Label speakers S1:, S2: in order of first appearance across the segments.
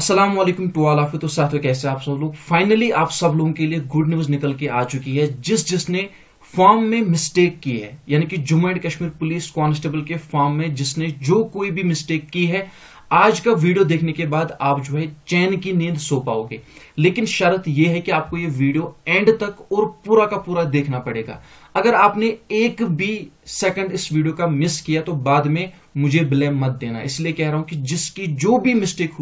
S1: अस्सलाम वालेकुम to all of you. तो साथियों, कैसे आप सब लोग? फाइनली आप सब लोगों के लिए गुड न्यूज निकल के आ चुकी है। जिसने फॉर्म में मिस्टेक की है, यानी कि Jammu and Kashmir police constable के फॉर्म में जिसने जो कोई भी मिस्टेक की है, आज का वीडियो देखने के बाद आप जो है चैन की नींद सो पाओगे। लेकिन शर्त यह है कि आपको ये वीडियो एंड तक और पूरा का पूरा देखना पड़ेगा। अगर आपने एक भी सेकंड इस वीडियो का मिस किया तो बाद में मुझे ब्लेम मत देना। इसलिए कह रहा हूं कि जिसकी जो भी मिस्टेक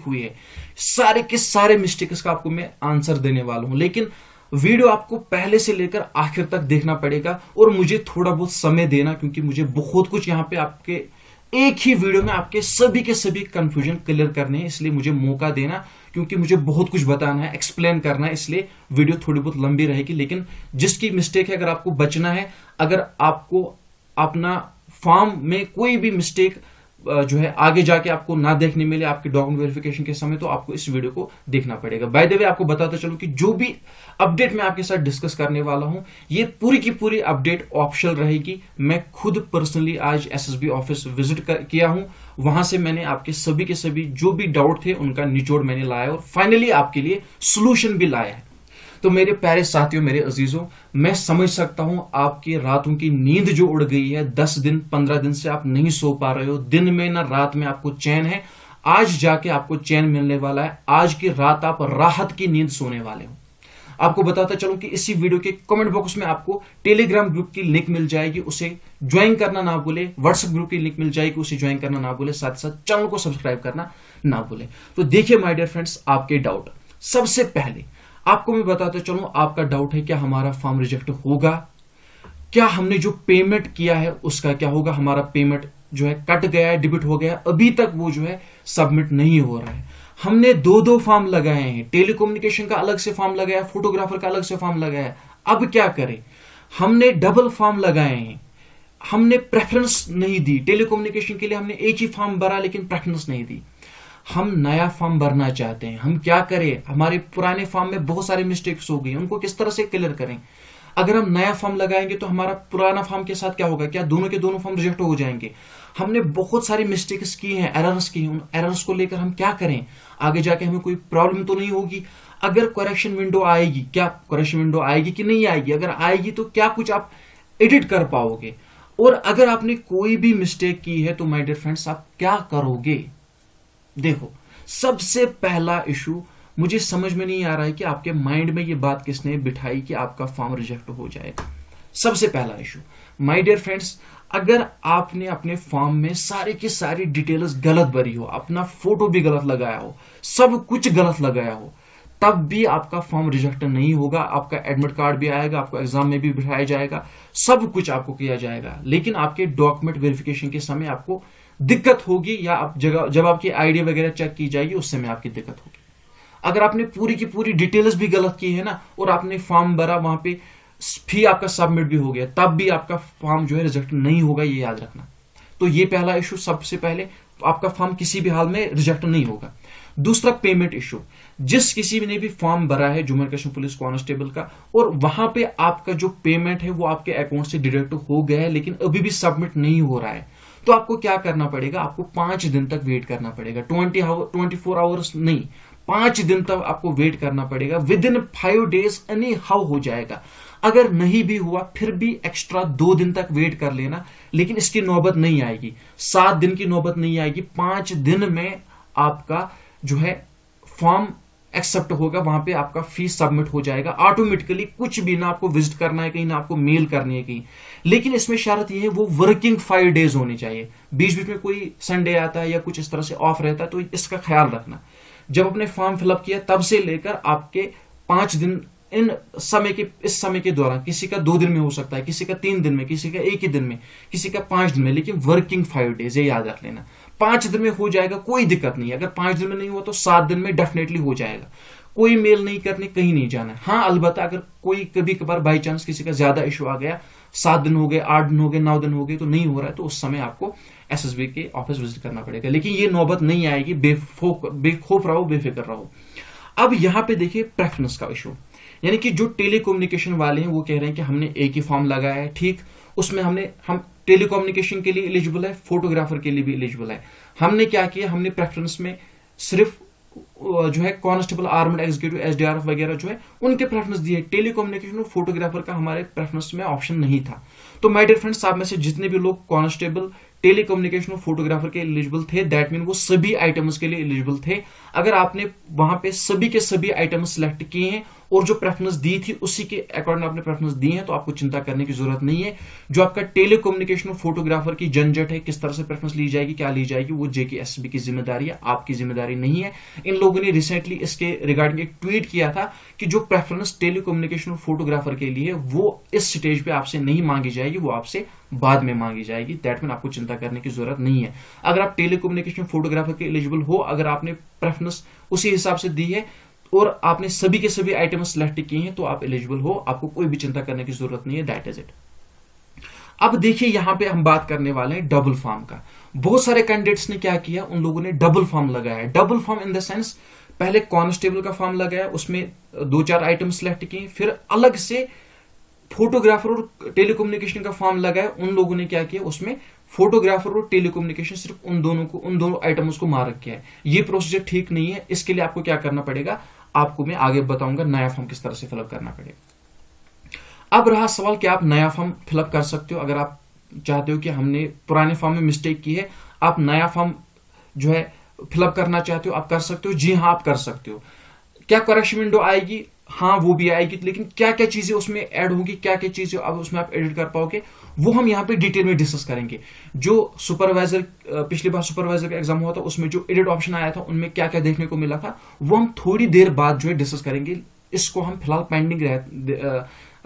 S1: हुई है, सारे के सारे मिस्टेक्स का आपको मैं आंसर देने वाला हूं। लेकिन वीडियो आपको पहले से लेकर आखिर तक देखना पड़ेगा और मुझे थोड़ा बहुत समय देना, क्योंकि मुझे बहुत कुछ यहां पे आपके एक ही वीडियो में आपके सभी के सभी कंफ्यूजन क्लियर करने हैं। इसलिए मुझे मौका देना, क्योंकि मुझे बहुत कुछ बताना है, एक्सप्लेन करना है। इसलिए वीडियो थोड़ी बहुत लंबी रहेगी। लेकिन जिसकी मिस्टेक है, अगर आपको बचना है, अगर आपको अपना फॉर्म में कोई भी मिस्टेक जो है आगे जाके आपको ना देखने मिले आपके डॉक्यूमेंट वेरिफिकेशन के समय, तो आपको इस वीडियो को देखना पड़ेगा। बाय द वे, आपको बताता चलूं कि जो भी अपडेट मैं आपके साथ डिस्कस करने वाला हूं, ये पूरी की पूरी अपडेट ऑप्शनल रहेगी। मैं खुद पर्सनली आज एसएसबी ऑफिस विजिट किया हूं। वहां से मैंने आपके सभी के सभी जो भी डाउट थे उनका निचोड़ मैंने लाया और फाइनली आपके लिए सोल्यूशन भी लाया है। तो मेरे प्यारे साथियों, मेरे अजीजों, मैं समझ सकता हूं आपकी रातों की नींद जो उड़ गई है। 10 दिन 15 दिन से आप नहीं सो पा रहे हो, दिन में ना रात में आपको चैन है। आज जाके आपको चैन मिलने वाला है। आज की रात आप राहत की नींद सोने वाले हो। आपको बताता चलूं कि इसी वीडियो के कमेंट बॉक्स में आपको टेलीग्राम ग्रुप की लिंक मिल जाएगी, उसे ज्वाइन करना ना भूले। व्हाट्सएप ग्रुप की लिंक मिल जाएगी, उसे ज्वाइन करना ना भूले। साथ साथ चैनल को सब्सक्राइब करना ना भूले। तो देखिए माय डियर फ्रेंड्स, आपके डाउट सबसे पहले आपको मैं बताता चलूं। आपका डाउट है क्या हमारा फॉर्म रिजेक्ट होगा, क्या हमने जो पेमेंट किया है उसका क्या होगा। हमारा पेमेंट जो है कट गया है, डेबिट हो गया है, अभी तक वो जो है सबमिट नहीं हो रहा है। हमने दो फॉर्म लगाए हैं, टेलीकम्युनिकेशन का अलग से फॉर्म लगाया, फोटोग्राफर का अलग से फॉर्म लगाया। अब क्या करें? हमने डबल फॉर्म लगाए हैं, हमने प्रेफरेंस नहीं दी। टेलीकम्युनिकेशन के लिए हमने एक ही फॉर्म भरा, लेकिन प्रेफरेंस नहीं दी। हम नया फॉर्म भरना चाहते हैं, हम क्या करें? हमारे पुराने फॉर्म में बहुत सारे मिस्टेक्स हो गई, उनको किस तरह से क्लियर करें? अगर हम नया फॉर्म लगाएंगे तो हमारा पुराना फॉर्म के साथ क्या होगा? क्या दोनों के दोनों फॉर्म रिजेक्ट हो जाएंगे? हमने बहुत सारी मिस्टेक्स की हैं, एरर्स की हैं। उन एरर्स को लेकर हम क्या करें? आगे जाके हमें कोई प्रॉब्लम तो नहीं होगी? अगर करेक्शन विंडो आएगी, क्या करेक्शन विंडो आएगी कि नहीं आएगी? अगर आएगी तो क्या कुछ आप एडिट कर पाओगे? और अगर आपने कोई भी मिस्टेक की है तो माय डियर फ्रेंड्स, आप क्या करोगे? देखो, सबसे पहला इशू मुझे समझ में नहीं आ रहा है कि आपके माइंड में ये बात किसने बिठाई कि आपका फॉर्म रिजेक्ट हो जाएगा। सबसे पहला इशू माय डियर फ्रेंड्स, अगर आपने अपने फॉर्म में सारी की सारी डिटेल्स गलत भरी हो, अपना फोटो भी गलत लगाया हो, सब कुछ गलत लगाया हो, तब भी आपका फॉर्म रिजेक्ट नहीं होगा। आपका एडमिट कार्ड भी आएगा, आपको एग्जाम में भी बिठाया जाएगा, सब कुछ आपको किया जाएगा। लेकिन आपके डॉक्यूमेंट वेरिफिकेशन के समय आपको दिक्कत होगी, या आप जब आपकी आईडी वगैरह चेक की जाएगी उस समय आपकी दिक्कत होगी। अगर आपने पूरी की पूरी डिटेल्स भी गलत की है ना, और आपने फॉर्म भरा, वहां पे फी आपका सबमिट भी हो गया, तब भी आपका फॉर्म जो है रिजेक्ट नहीं होगा, ये याद रखना। तो ये पहला इशू, सबसे पहले आपका फॉर्म किसी भी हाल में रिजेक्ट नहीं होगा। दूसरा, पेमेंट इशू। जिस किसी ने भी फॉर्म भरा है Jammu and Kashmir police constable का, और वहां पे आपका जो पेमेंट है वो आपके अकाउंट से डिडक्ट हो गया है, लेकिन अभी भी सबमिट नहीं हो रहा है, तो आपको क्या करना पड़ेगा? आपको 5 दिन तक वेट करना पड़ेगा। 24 आवर्स नहीं, 5 दिन तक आपको वेट करना पड़ेगा। With in 5 days any how हो जाएगा। अगर नहीं भी हुआ फिर भी एक्स्ट्रा 2 दिन तक वेट कर लेना, लेकिन इसकी नौबत नहीं आएगी। 7 दिन की नौबत नहीं आएगी। 5 दिन में आपका जो है फॉर्म एक्सेप्ट होगा, वहां पे आपका फीस सबमिट हो जाएगा ऑटोमेटिकली। कुछ भी ना आपको विजिट करना है कहीं, ना आपको मेल करनी है कहीं। लेकिन इसमें शर्त यह है वो वर्किंग 5 डेज होने चाहिए। बीच बीच में कोई संडे आता है या कुछ इस तरह से ऑफ रहता है, तो इसका ख्याल रखना। जब अपने फॉर्म फिलअप किया तब से लेकर आपके 5 दिन, इस समय के दौरान, किसी का 2 दिन में हो सकता है, किसी का 3 दिन में, किसी का 1 ही दिन में, किसी का 5 दिन में, लेकिन वर्किंग 5 डेज, ये याद रख लेना। 5 दिन में हो जाएगा, कोई दिक्कत नहीं। अगर 5 दिन में नहीं हुआ तो 7 दिन में डेफिनेटली हो जाएगा। कोई मेल नहीं करने, कहीं नहीं जाना है। हाँ, अलबत्ता अगर कोई कभी कभार बाई चांस किसी का ज्यादा इशू आ गया, 7 दिन हो गए, 8 दिन हो गए, 9 दिन हो गए, तो नहीं हो रहा है, तो उस समय आपको एसएसबी के ऑफिस विजिट करना पड़ेगा। लेकिन ये नौबत नहीं आएगी। बेखौफ रहो, बेफिक्र रहो। अब यहां पे देखिए प्रेफरेंस का इशू, यानी कि जो टेलीकम्युनिकेशन वाले हैं वो कह रहे हैं कि हमने एक ही फॉर्म लगाया है, ठीक, उसमें हम टेलीकम्युनिकेशन के लिए एलिजिबल है, फोटोग्राफर के लिए भी एलिजिबल है। हमने क्या किया? हमने प्रेफरेंस में सिर्फ जो है कांस्टेबल, आर्म्ड एग्जीक्यूटिव, एसडीआरएफ वगैरह जो है उनके प्रेफरेंस दिए। टेलीकम्युनिकेशन और फोटोग्राफर का हमारे प्रेफरेंस में ऑप्शन नहीं था। तो माय डियर फ्रेंड्स, आप में से जितने भी लोग कांस्टेबल, टेलीकम्युनिकेशन और फोटोग्राफर के एलिजिबल थे, दैट मीन वो सभी आइटम्स के लिए एलिजिबल थे। अगर आपने वहां पे सभी के सभी आइटम्स सिलेक्ट किए हैं और जो प्रेफरेंस दी थी उसी के अकॉर्डिंग आपने प्रेफरेंस दी है, तो आपको चिंता करने की जरूरत नहीं है। जो आपका टेलीकम्युनिकेशन और फोटोग्राफर की झंझट है, किस तरह से प्रेफरेंस ली जाएगी, क्या ली जाएगी, वो जेकेएसएसबी की जिम्मेदारी है, आपकी जिम्मेदारी नहीं है। इन लोगों ने रिसेंटली इसके रिगार्डिंग एक ट्वीट किया था कि जो प्रेफरेंस टेलीकम्युनिकेशन और फोटोग्राफर के लिए वो इस स्टेज पे आपसे नहीं मांगी जाएगी, वो आपसे बाद में मांगी जाएगी। दैट मीन आपको चिंता करने की जरूरत नहीं है। अगर आप टेलीकम्युनिकेशन फोटोग्राफर के एलिजिबल हो, अगर आपने प्रेफरेंस उसी हिसाब से दी है और आपने सभी के सभी आइटम सेलेक्ट किए हैं, तो आप एलिजिबल हो, आपको कोई भी चिंता करने की जरूरत नहीं है। That is it. अब देखिए, यहां पे हम बात करने वाले हैं डबल फॉर्म का। बहुत सारे कैंडिडेट्स ने क्या किया, उन लोगों ने डबल फॉर्म लगाया है। Double form in the sense, पहले कांस्टेबल का फॉर्म लगाया, उसमें 2-4 आइटम सेलेक्ट किए, फिर अलग से फोटोग्राफर और टेलीकम्युनिकेशन का फॉर्म लगाया। उन लोगों ने क्या किया, उसमें फोटोग्राफर और टेलीकम्युनिकेशन सिर्फ उन दोनों आइटम्स को मार्क किया है। ये प्रोसीजर ठीक नहीं है। इसके लिए आपको क्या करना पड़ेगा, आपको मैं आगे बताऊंगा नया फॉर्म किस तरह से फिलअप करना पड़ेगा। अब रहा सवाल कि आप नया फॉर्म फिलअप कर सकते हो। अगर आप चाहते हो कि हमने पुराने फॉर्म में मिस्टेक की है, आप नया फॉर्म जो है फिलअप करना चाहते हो, आप कर सकते हो। जी हाँ, आप कर सकते हो। क्या करेक्शन विंडो आएगी? हाँ, वो भी आएगी, लेकिन क्या क्या चीजें उसमें ऐड होगी, क्या क्या चीजें अब उसमें आप एडिट कर पाओगे, वो हम यहाँ पे डिटेल में डिस्कस करेंगे। जो सुपरवाइजर, पिछली बार सुपरवाइजर का एग्जाम हुआ था, उसमें जो एडिट ऑप्शन आया था, उनमें क्या क्या देखने को मिला था, वो हम थोड़ी देर बाद जो है डिस्कस करेंगे। इसको हम फिलहाल पेंडिंग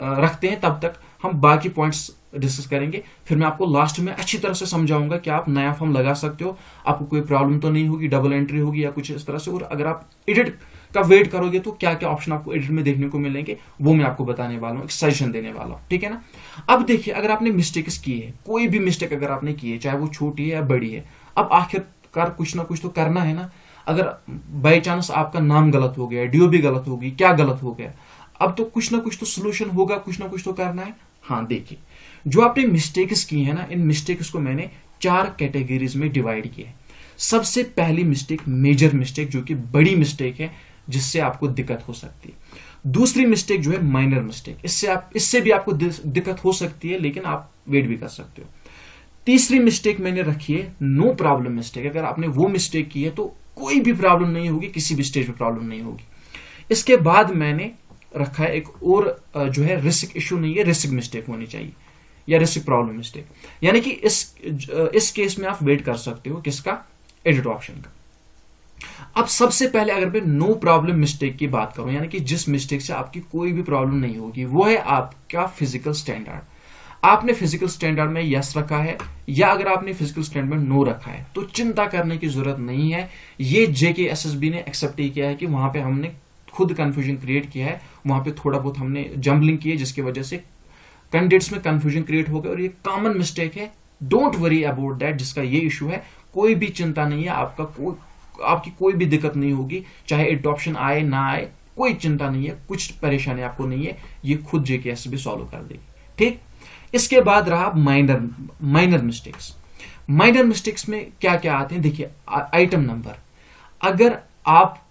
S1: रखते हैं, तब तक हम बाकी पॉइंट्स डिस्कस करेंगे। फिर मैं आपको लास्ट में अच्छी तरह से समझाऊंगा कि आप नया फॉर्म लगा सकते हो, आपको कोई प्रॉब्लम तो नहीं होगी, डबल एंट्री होगी या कुछ इस तरह से। और अगर आप एडिट का वेट करोगे तो क्या क्या ऑप्शन आपको एडिट में देखने को मिलेंगे, वो मैं आपको बताने वाला हूं, एक सजेशन देने वाला हूं, ठीक है ना। अब देखिए, अगर आपने मिस्टेक्स की है, कोई भी मिस्टेक अगर आपने की है, चाहे वो छोटी है या बड़ी है, अब आखिरकार कुछ ना कुछ तो करना है ना। अगर बाई चांस आपका नाम गलत हो गया, डीओबी गलत होगी, क्या गलत हो गया, अब तो कुछ ना कुछ तो सोल्यूशन होगा, कुछ ना कुछ तो करना है। हाँ, देखिए, जो आपने मिस्टेक्स की है ना, इन मिस्टेक्स को मैंने 4 कैटेगरीज में डिवाइड किया है। सबसे पहली मिस्टेक, मेजर मिस्टेक, जो कि बड़ी मिस्टेक है, जिससे आपको दिक्कत हो सकती है। दूसरी मिस्टेक जो है माइनर मिस्टेक, इससे भी आपको दिक्कत हो सकती है, लेकिन आप वेट भी कर सकते हो। तीसरी मिस्टेक मैंने रखी है नो प्रॉब्लम मिस्टेक। अगर आपने वो मिस्टेक की है तो कोई भी प्रॉब्लम नहीं होगी, किसी भी स्टेज में प्रॉब्लम नहीं होगी। इसके बाद मैंने रखा है एक और जो है रिस्क इश्यू नहीं है, रिस्क मिस्टेक होनी चाहिए या रिस्क प्रॉब्लम मिस्टेक। यानी कि इस केस में आप वेट कर सकते हो, किसका, एडिट ऑप्शन का। अब सबसे पहले अगर मैं नो प्रॉब्लम मिस्टेक की बात करूं, यानी कि जिस मिस्टेक से आपकी कोई भी प्रॉब्लम नहीं होगी, वो है आपका फिजिकल स्टैंडर्ड। आपने फिजिकल स्टैंडर्ड में यस रखा है, या अगर आपने फिजिकल स्टैंडर्ड में नो रखा है, तो चिंता करने की जरूरत नहीं है। ये जेकेएसएसबी ने एक्सेप्ट ही किया है कि वहां पे हमने खुद कंफ्यूजन क्रिएट किया है, वहां पे थोड़ा बहुत हमने जंबलिंग की है, जिसकी वजह से कैंडिडेट्स में कंफ्यूजन क्रिएट हो गया, और ये कॉमन मिस्टेक है। Don't worry about that. जिसका ये इशू है, कोई भी चिंता नहीं है, आपकी कोई भी दिक्कत नहीं होगी, चाहे एडॉप्शन आए ना आए, कोई चिंता नहीं है, कुछ परेशानी आपको नहीं है, ये खुद जेकेएसएसबी सॉल्व कर देगी, ठीक। इसके बाद रहा माइनर मिस्टेक्स। माइनर मिस्टेक्स में क्या क्या आते हैं, देखिए, आइटम नंबर। अगर आप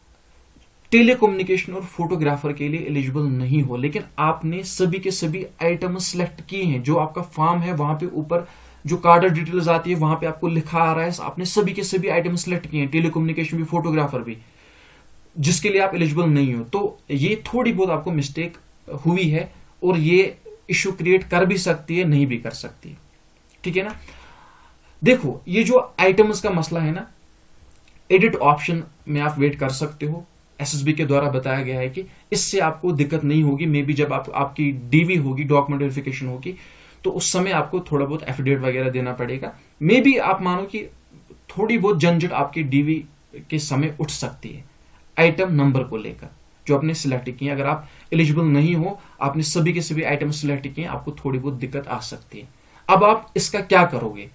S1: टेलीकम्युनिकेशन और फोटोग्राफर के लिए एलिजिबल नहीं हो, लेकिन आपने सभी के सभी आइटम सेलेक्ट किए हैं, जो आपका फॉर्म है वहां पे ऊपर जो कार्डर डिटेल्स आती है, वहां पे आपको लिखा आ रहा है आपने सभी के सभी आइटम सेलेक्ट किए हैं, टेलीकम्युनिकेशन भी, फोटोग्राफर भी, जिसके लिए आप एलिजिबल नहीं हो, तो ये थोड़ी बहुत आपको मिस्टेक हुई है, और ये इश्यू क्रिएट कर भी सकती है, नहीं भी कर सकती, ठीक है ना। देखो, ये जो आइटम्स का मसला है ना, एडिट ऑप्शन में आप वेट कर सकते हो। एसएसबी के द्वारा बताया गया है कि इससे आपको दिक्कत नहीं होगी। मे बी जब आपकी डीवी होगी, डॉक्यूमेंट वेरिफिकेशन होगी, तो उस समय आपको थोड़ा बहुत एफिडेविट वगैरह देना पड़ेगा। मे बी आप मानो कि थोड़ी बहुत झंझट आपकी डीवी के समय उठ सकती है आइटम नंबर को लेकर, जो आपने सिलेक्ट किए। अगर आप एलिजिबल नहीं हो, आपने सभी के सभी आइटम सिलेक्ट किए, आपको थोड़ी बहुत दिक्कत आ सकती है। अब आप इसका क्या करोगे,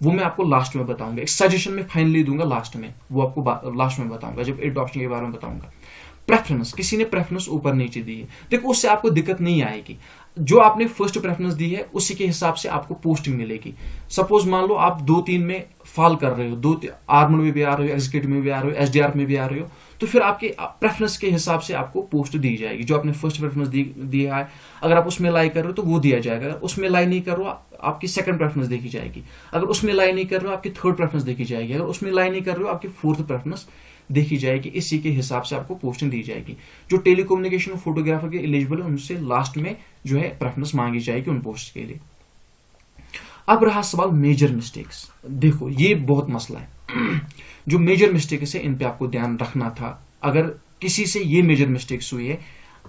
S1: वो मैं आपको लास्ट में बताऊंगा। एक सजेशन में फाइनली दूंगा लास्ट में, वो आपको लास्ट में बताऊंगा, जब एडिट ऑप्शन के बारे में बताऊंगा। प्रेफरेंस, किसी ने प्रेफरेंस ऊपर नीचे दी है, देखो उससे आपको दिक्कत नहीं आएगी। जो आपने फर्स्ट प्रेफरेंस दी है उसी के हिसाब से आपको पोस्टिंग मिलेगी। सपोज मान लो आप 2-3 में फॉल कर रहे हो, आर्मड में भी आ रहे हो, एग्जीक्यूटिव में भी आ रहे हो, एसडीआरएफ में भी आ रहे हो, तो फिर आपके प्रेफरेंस के हिसाब से आपको पोस्ट दी जाएगी। जो आपने फर्स्ट प्रेफरेंस दिया है, अगर आप उसमें लाई कर रहे हो तो वो दिया जाएगा। अगर उसमें लाई नहीं कर रहे हो आपकी सेकंड प्रेफरेंस देखी जाएगी। अगर उसमें लाई नहीं कर रहे हो आपकी थर्ड प्रेफरेंस देखी जाएगी। अगर उसमें लाई नहीं कर रहे हो आपकी फोर्थ प्रेफरेंस देखी जाएगी। इसी के हिसाब से आपको पोस्टिंग दी जाएगी। जो टेलीकम्युनिकेशन और फोटोग्राफर के एलिजिबल है उनसे लास्ट में जो है प्रेफरेंस मांगी जाएगी उन पोस्ट के लिए। अब रहा सवाल मेजर मिस्टेक्स। देखो ये बहुत मसला है। जो मेजर मिस्टेक्स है इन पे आपको ध्यान रखना था। अगर किसी से ये मेजर मिस्टेक्स हुई है,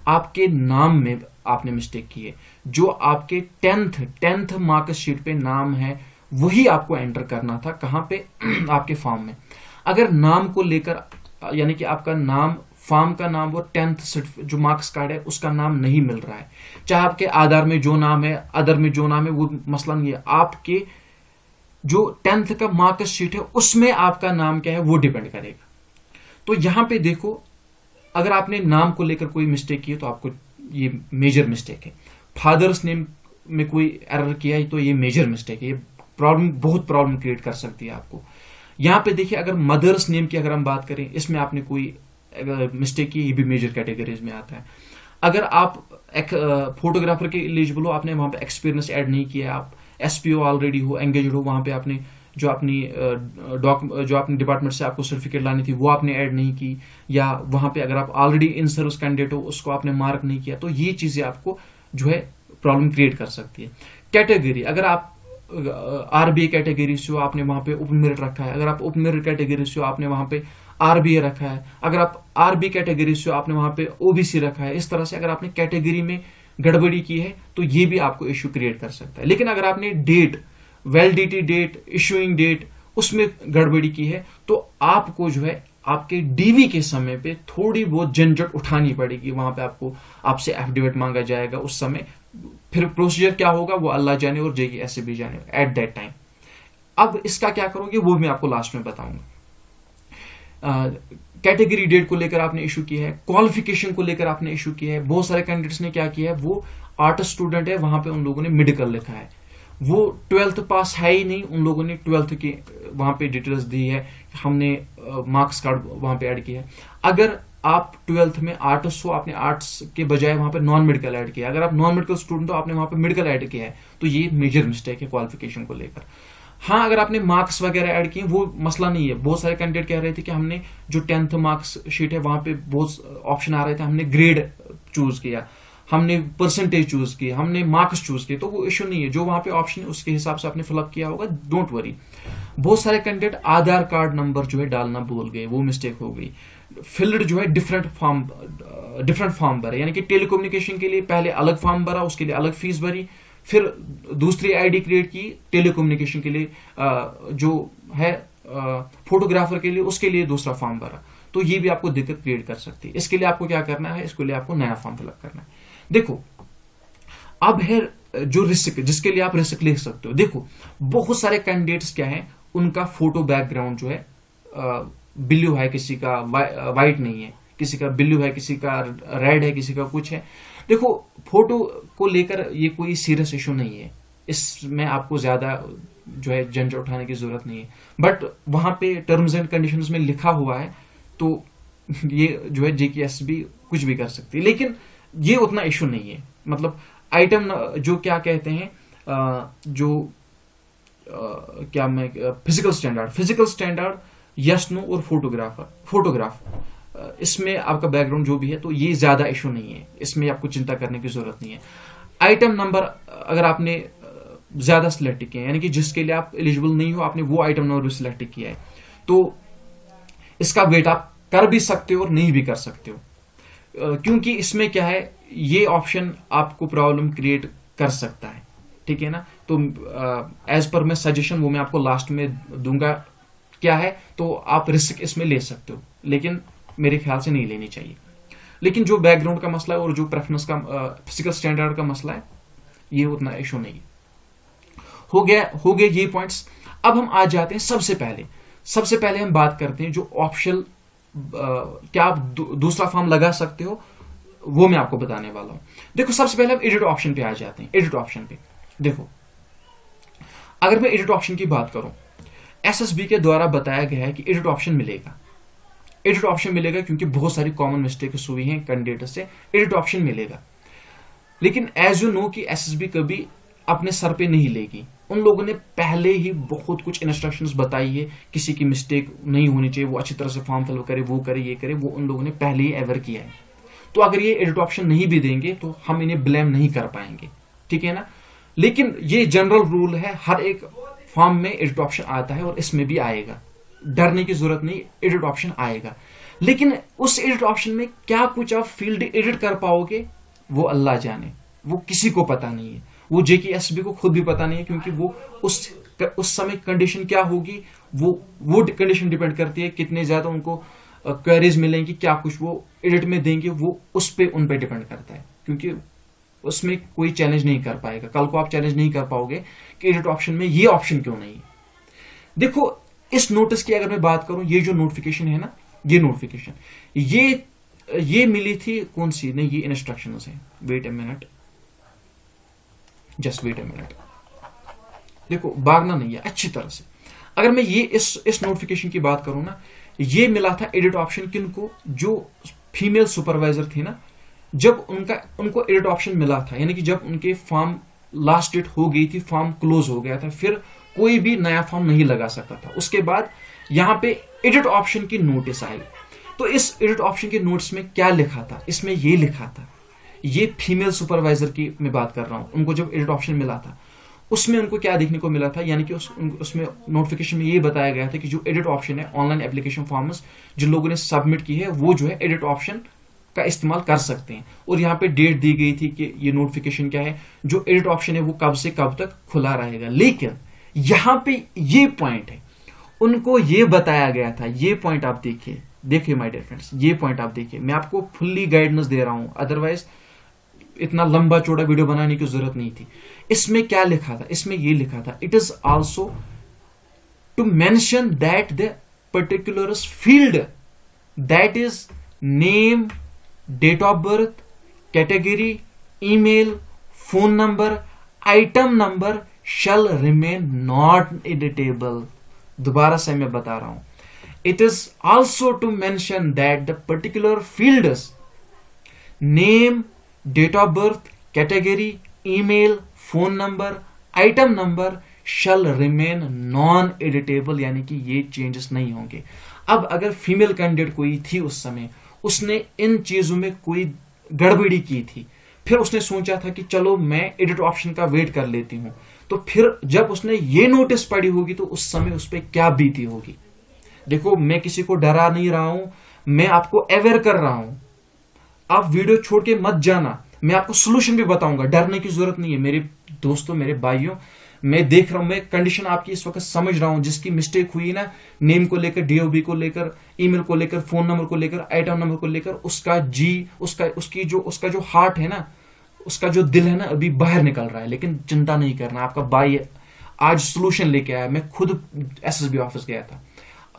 S1: आपके नाम में आपने मिस्टेक की है, जो आपके 10th मार्कशीट पे नाम है वही आपको एंटर करना था। कहां पे? आपके फॉर्म में। अगर नाम को लेकर यानी कि आपका नाम, फॉर्म का नाम वो 10th जो मार्क्स कार्ड है उसका नाम नहीं मिल रहा है, चाहे आपके आधार में जो नाम है, अदर में जो नाम है, वो मसला नहीं है। आपके जो 10th का मार्कशीट है उसमें आपका नाम क्या है वो डिपेंड करेगा। तो यहां पे देखो, अगर आपने नाम को लेकर कोई मिस्टेक की है तो आपको ये मेजर मिस्टेक है। फादर्स नेम में कोई एरर किया है तो ये मेजर मिस्टेक है। ये प्रॉब्लम, बहुत प्रॉब्लम क्रिएट कर सकती है आपको। यहां पे देखिए, अगर मदर्स नेम की अगर हम बात करें, इसमें आपने कोई मिस्टेक की, ये भी मेजर कैटेगरीज में आता है। अगर आप एक फोटोग्राफर के एलिजिबल हो, आपने वहां पे एक्सपीरियंस ऐड नहीं किया, आप एसपीओ ऑलरेडी हो, एंगेज हो, वहां पे आपने जो अपनी डिपार्टमेंट से आपको सर्टिफिकेट लानी थी वो आपने ऐड नहीं की, या वहां पे अगर आप ऑलरेडी इन सर्विस कैंडिडेट हो उसको आपने मार्क नहीं किया, तो ये चीजें आपको जो है प्रॉब्लम क्रिएट कर सकती है। कैटेगरी, अगर आप आरबीए कैटेगरी से हो, आपने वहां पे ओपन मेरिट रखा है। अगर आप ओपन मेरिट कैटेगरी से हो, आपने वहां पे आरबीए रखा है। अगर आप आरबी कैटेगरी से हो, आपने वहां पे ओबीसी रखा है। इस तरह से अगर आपने कैटेगरी में गड़बड़ी की है तो ये भी आपको इश्यू क्रिएट कर सकता है। लेकिन अगर आपने date, validity date, issuing date, उसमें गड़बड़ी की है तो आपको जो है आपके डीवी के समय पे थोड़ी बहुत झंझट उठानी पड़ेगी। वहां पे आपसे एफिडेविट मांगा जाएगा उस समय। फिर प्रोसीजर क्या होगा वो अल्लाह जाने और जेकी ऐसे भी जाने एट दैट टाइम। अब इसका क्या करोगे वो मैं आपको लास्ट में बताऊंगा। कैटेगरी डेट को लेकर आपने इशू किया है, क्वालिफिकेशन को लेकर आपने इशू किया है। बहुत सारे कैंडिडेट्स ने क्या किया है, वो आर्ट्स स्टूडेंट है, वहां पे उन लोगों ने मेडिकल लिखा है, वो 12th पास है ही नहीं, उन लोगों ने 12th की वहां पे डिटेल्स दी है, हमने मार्क्स कार्ड वहां पे ऐड किया है। अगर आप 12th में आर्ट्स हो, आपने आर्ट्स के बजाय वहां पे नॉन मेडिकल ऐड किया है। अगर आप नॉन मेडिकल स्टूडेंट हो, आपने वहां पे मेडिकल ऐड किया है, तो ये मेजर मिस्टेक है क्वालिफिकेशन को लेकर। हाँ, अगर आपने मार्क्स वगैरह ऐड किए वो मसला नहीं है। बहुत सारे कैंडिडेट कह रहे थे कि हमने जो 10th मार्क्स शीट है वहां पे बहुत ऑप्शन आ रहे थे, हमने ग्रेड चूज किया, हमने परसेंटेज चूज की, हमने मार्क्स चूज किए, तो वो इश्यू नहीं है। जो वहां पे ऑप्शन है उसके हिसाब से आपने फिलअप किया होगा, डोंट वरी। बहुत सारे कैंडिडेट आधार कार्ड नंबर जो है डालना भूल गए, वो मिस्टेक हो गई। फिल्ड जो है डिफरेंट फॉर्म भरे, यानी कि टेलीकम्युनिकेशन के लिए पहले अलग फॉर्म भरा, उसके लिए अलग फीस भरी, फिर दूसरी आईडी क्रिएट की टेलीकम्युनिकेशन के लिए, जो है फोटोग्राफर के लिए, उसके लिए दूसरा फॉर्म भरा, तो ये भी आपको दिक्कत क्रिएट कर सकती है। इसके लिए आपको क्या करना है, इसके लिए आपको नया फॉर्म फिलअप करना है। देखो अब है जो रिस्क, जिसके लिए आप रिस्क लिख सकते हो। देखो बहुत सारे कैंडिडेट्स क्या है, उनका फोटो बैकग्राउंड जो है ब्लू है, किसी का व्हाइट नहीं है, किसी का ब्लू है, किसी का रेड है, किसी का कुछ है। देखो फोटो को लेकर ये कोई सीरियस इशू नहीं है, इसमें आपको ज्यादा जो है झंझट उठाने की जरूरत नहीं है। बट वहां पे टर्म्स एंड कंडीशंस में लिखा हुआ है तो ये जो है जेकेएसबी कुछ भी कर सकती है, लेकिन ये उतना इशू नहीं है। मतलब आइटम जो क्या कहते हैं, क्या मैं फिजिकल स्टैंडर्ड, यस नो और फोटोग्राफ, इसमें आपका बैकग्राउंड जो भी है तो ये ज्यादा इशू नहीं है, इसमें आपको चिंता करने की जरूरत नहीं है। आइटम नंबर अगर आपने ज्यादा सिलेक्ट किए हैं, यानी कि जिसके लिए आप एलिजिबल नहीं हो, आपने वो आइटम नंबर भी सिलेक्ट किया है, तो इसका वेट आप कर भी सकते हो और नहीं भी कर सकते हो, क्योंकि इसमें क्या है, ये ऑप्शन आपको प्रॉब्लम क्रिएट कर सकता है, ठीक है ना। तो एज पर मैं सजेशन वो मैं आपको लास्ट में दूंगा क्या है, तो आप रिस्क इसमें ले सकते हो, लेकिन मेरे ख्याल से नहीं लेनी चाहिए। लेकिन जो बैकग्राउंड का मसला है और जो प्रेफरेंस का फिजिकल स्टैंडर्ड का मसला है, ये उतना इशू नहीं है। हो गए ये पॉइंट्स। अब हम आ जाते हैं सबसे पहले हम बात करते हैं जो ऑप्शनल क्या आप दूसरा फॉर्म लगा सकते हो, वो मैं आपको बताने वाला हूं। देखो सबसे पहले हम एडिट ऑप्शन पे आ जाते हैं। एडिट ऑप्शन पे देखो, अगर मैं एडिट ऑप्शन की बात करूं, एसएसबी के द्वारा बताया गया है कि एडिट ऑप्शन मिलेगा। एडिट ऑप्शन मिलेगा क्योंकि बहुत सारी कॉमन मिस्टेक्स हुई हैं कैंडिडेट से, एडिट ऑप्शन मिलेगा। लेकिन एज यू नो कि एसएसबी कभी अपने सर पे नहीं लेगी। उन लोगों ने पहले ही बहुत कुछ इंस्ट्रक्शंस बताई है, किसी की मिस्टेक नहीं होनी चाहिए, वो अच्छी तरह से फॉर्म फिल करे, वो करे, ये करे, वो उन लोगों ने पहले ही एवर किया है। तो अगर ये एडिट ऑप्शन नहीं भी देंगे तो हम इन्हें ब्लेम नहीं कर पाएंगे, ठीक है ना। लेकिन ये जनरल रूल है, हर एक फॉर्म में एडिट ऑप्शन आता है और इसमें भी आएगा, डरने की जरूरत नहीं, एडिट ऑप्शन आएगा। लेकिन उस एडिट ऑप्शन में क्या कुछ आप फील्ड एडिट कर पाओगे वो अल्लाह जाने, वो किसी को पता नहीं है। वो जेकेएसबी को खुद भी पता नहीं है, क्योंकि वो उस समय कंडीशन क्या होगी, वो कंडीशन डिपेंड करती है कितने ज्यादा उनको क्वेरीज मिलेंगी, क्या कुछ वो एडिट में देंगे, वो उन पे डिपेंड करता है। क्योंकि उसमें कोई चैलेंज नहीं कर पाएगा, कल को आप चैलेंज नहीं कर पाओगे कि एडिट ऑप्शन में ये ऑप्शन क्यों नहीं है। देखो इस नोटिस की अगर मैं बात करूं, ये जो नोटिफिकेशन है ना, ये नोटिफिकेशन ये मिली थी कौन सी, नहीं ये इंस्ट्रक्शंस है। Wait a minute, just wait a minute, देखो भागना नहीं है अच्छी तरह से। अगर मैं ये इस नोटिफिकेशन की बात करूं ना, ये मिला था एडिट ऑप्शन किनको, जो फीमेल सुपरवाइजर थी ना, जब उनको एडिट ऑप्शन मिला था, यानी कि जब उनके फॉर्म लास्ट डेट हो गई थी, फॉर्म क्लोज हो गया था, फिर कोई भी नया फॉर्म नहीं लगा सकता था। उसके बाद यहां पे एडिट ऑप्शन की नोटिस आई। तो इस एडिट ऑप्शन के नोटिस में क्या लिखा था, इसमें ये लिखा था, ये फीमेल सुपरवाइजर की मैं बात कर रहा हूं, उनको जब एडिट ऑप्शन मिला था उसमें उनको क्या देखने को मिला था, यानी कि उसमें नोटिफिकेशन में ये बताया गया था कि जो एडिट ऑप्शन है, ऑनलाइन एप्लीकेशन फॉर्म्स जिन लोगों ने सबमिट की है, वो जो है एडिट ऑप्शन का इस्तेमाल कर सकते हैं। और यहाँ पे डेट दी गई थी कि ये नोटिफिकेशन क्या है, जो एडिट ऑप्शन है वो कब से कब तक खुला रहेगा। लेकिन यहाँ पे ये पॉइंट है, उनको ये बताया गया था, ये पॉइंट आप देखिए माय डियर फ्रेंड्स, ये पॉइंट आप देखिए, मैं आपको फुल्ली गाइडेंस दे रहा हूं, अदरवाइज इतना लंबा चौड़ा वीडियो बनाने की जरूरत नहीं थी। इसमें क्या लिखा था, इसमें ये लिखा था, it is also to mention that the particular field that is name, date of birth, category, email, phone number, item number shall remain not editable. दोबारा से मैं बता रहा हूं, it is also to mention that the particular fields name, date of birth, category, email, phone number, item number shall remain non editable, यानी कि ये changes नहीं होंगे। अब अगर फीमेल कैंडिडेट कोई थी उस समय, उसने इन चीजों में कोई गड़बड़ी की थी, फिर उसने सोचा था कि चलो मैं एडिट ऑप्शन का वेट कर लेती हूं, तो फिर जब उसने ये नोटिस पढ़ी होगी तो उस समय उस पर क्या बीती होगी। देखो मैं किसी को डरा नहीं रहा हूं, मैं आपको अवेयर कर रहा हूं। आप वीडियो छोड़ के मत जाना, मैं आपको सोल्यूशन भी बताऊंगा, डरने की जरूरत नहीं है मेरे दोस्तों, मेरे भाइयों। मैं देख रहा हूं, मैं कंडीशन आपकी इस वक्त समझ रहा हूं, जिसकी मिस्टेक हुई ना, नेम को लेकर, डीओबी को लेकर, ईमेल को लेकर, फोन नंबर को लेकर, आइटम नंबर को लेकर, उसका जो हार्ट है ना, उसका जो दिल है ना, अभी बाहर निकल रहा है। लेकिन चिंता नहीं करना, आपका भाई आज सोल्यूशन लेके आया। मैं खुद एसएसबी ऑफिस गया था,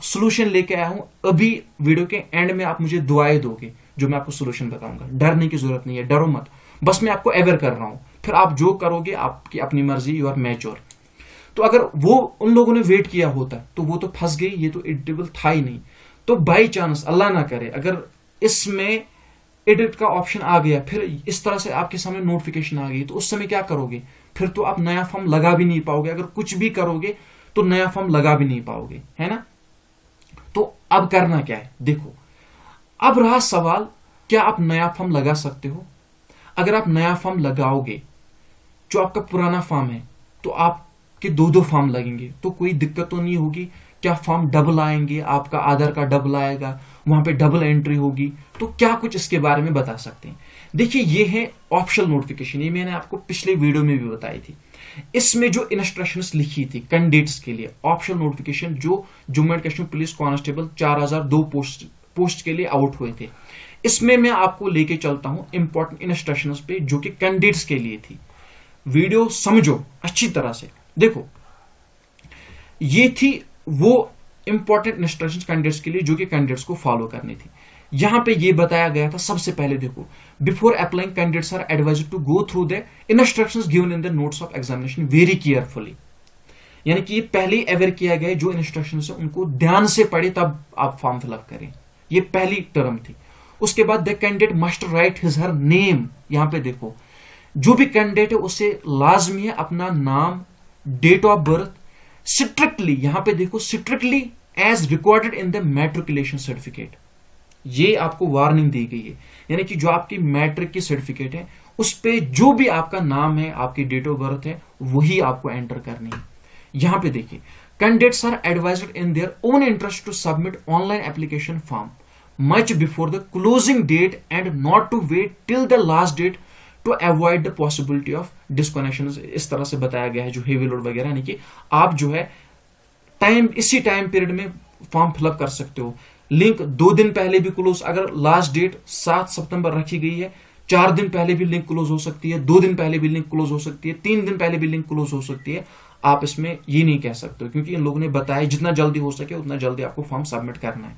S1: सोल्यूशन लेके आया हूं। अभी वीडियो के एंड में आप मुझे दुआएं दोगे जो मैं आपको सोल्यूशन बताऊंगा। डरने की जरूरत नहीं है, डरो मत, बस मैं आपको अवेयर कर रहा हूं, फिर आप जो करोगे आपकी अपनी मर्जी, यू आर मैच्योर। तो अगर वो उन लोगों ने वेट किया होता तो वो तो फंस गई, ये तो एडिटेबल था ही नहीं। तो बाई चांस, अल्लाह ना करे, अगर इसमें एडिट का ऑप्शन आ गया, फिर इस तरह से आपके सामने नोटिफिकेशन आ गई, तो उस समय क्या करोगे, फिर तो आप नया फॉर्म लगा भी नहीं पाओगे। अगर कुछ भी करोगे तो नया फॉर्म लगा भी नहीं पाओगे, है ना। तो अब करना क्या है, देखो अब रहा सवाल, क्या आप नया फॉर्म लगा सकते हो। अगर आप नया फॉर्म लगाओगे, जो आपका पुराना फॉर्म है, तो आपके दो फॉर्म लगेंगे, तो कोई दिक्कत तो नहीं होगी। क्या फॉर्म डबल आएंगे, आपका आधार कार्ड डबल आएगा, वहां पे डबल एंट्री होगी, तो क्या कुछ इसके बारे में बता सकते हैं। देखिए ये है ऑप्शनल नोटिफिकेशन, ये मैंने आपको पिछले वीडियो में भी बताई थी। इसमें जो इंस्ट्रक्शंस लिखी थी कैंडिडेट्स के लिए, ऑप्शनल नोटिफिकेशन जो Jammu and Kashmir police constable 4002 post के लिए आउट हुए थे, इसमें मैं आपको लेके चलता हूं इंपॉर्टेंट इंस्ट्रक्शंस पे जो कि कैंडिडेट्स के लिए थी। वीडियो समझो अच्छी तरह से। देखो ये थी वो इंपॉर्टेंट इंस्ट्रक्शंस कैंडिडेट्स के लिए जो कि कैंडिडेट्स को फॉलो करनी थी। यहां पे ये बताया गया था सबसे पहले, देखो, before applying candidates are advised to go through the instructions given in the notes of examination very carefully. यानी कि ये पहले ही अवेयर किया गया जो इंस्ट्रक्शंस है उनको ध्यान से पढ़े तब आप फॉर्म फिलअप करें। ये पहली टर्म थी। उसके बाद the candidate must write his her name. यहां पे देखो, जो भी कैंडिडेट है उसे लाजमी है अपना नाम, डेट ऑफ बर्थ स्ट्रिक्टली, यहां पे देखो strictly as recorded in the matriculation certificate, ये आपको वार्निंग दी गई है। यानी कि जो आपकी मैट्रिक की सर्टिफिकेट है उस पे जो भी आपका नाम है, आपकी डेट ऑफ बर्थ है, वही आपको एंटर करनी है। यहां पे देखिए, candidates are advised in their own interest to submit online application form much before the closing date and not to wait till the last date to avoid the possibility of disconnection. इस तरह से बताया गया है जो heavy load वगैरह, यानी कि आप जो है इसी टाइम पीरियड में फॉर्म फिलअप कर सकते हो। लिंक 2 दिन पहले भी क्लोज, अगर लास्ट डेट 7 सितंबर रखी गई है, 4 दिन पहले भी लिंक क्लोज हो सकती है, 2 दिन पहले भी लिंक क्लोज हो सकती है, 3 दिन पहले भी लिंक क्लोज हो सकती है। आप इसमें ये नहीं कह सकते क्योंकि इन लोगों ने बताया जितना जल्दी हो सके उतना जल्दी आपको फॉर्म सबमिट करना है।